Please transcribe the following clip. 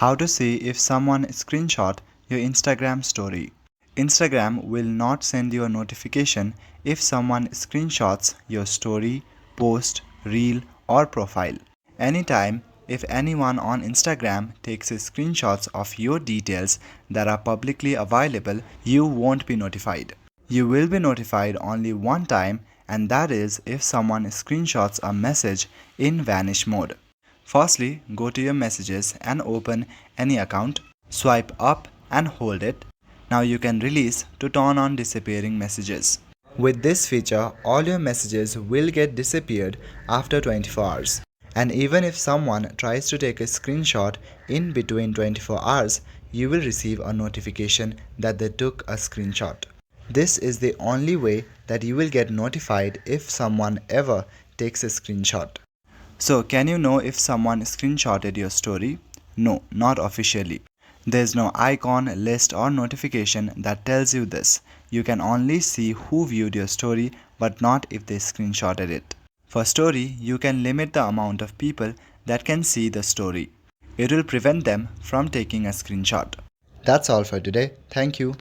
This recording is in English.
How to see if someone screenshot your Instagram story. Instagram will not send you a notification if someone screenshots your story, post, reel, or profile. Anytime, if anyone on Instagram takes screenshots of your details that are publicly available, you won't be notified. You will be notified only one time, and that is if someone screenshots a message in vanish mode. Firstly, go to your messages and open any account, swipe up and hold it. Now you can release to turn on disappearing messages. With this feature, all your messages will get disappeared after 24 hours. And even if someone tries to take a screenshot in between 24 hours, you will receive a notification that they took a screenshot. This is the only way that you will get notified if someone ever takes a screenshot. So, can you know if someone screenshotted your story? No, not officially. There's no icon, list, or notification that tells you this. You can only see who viewed your story, but not if they screenshotted it. For story, you can limit the amount of people that can see the story. It will prevent them from taking a screenshot. That's all for today. Thank you.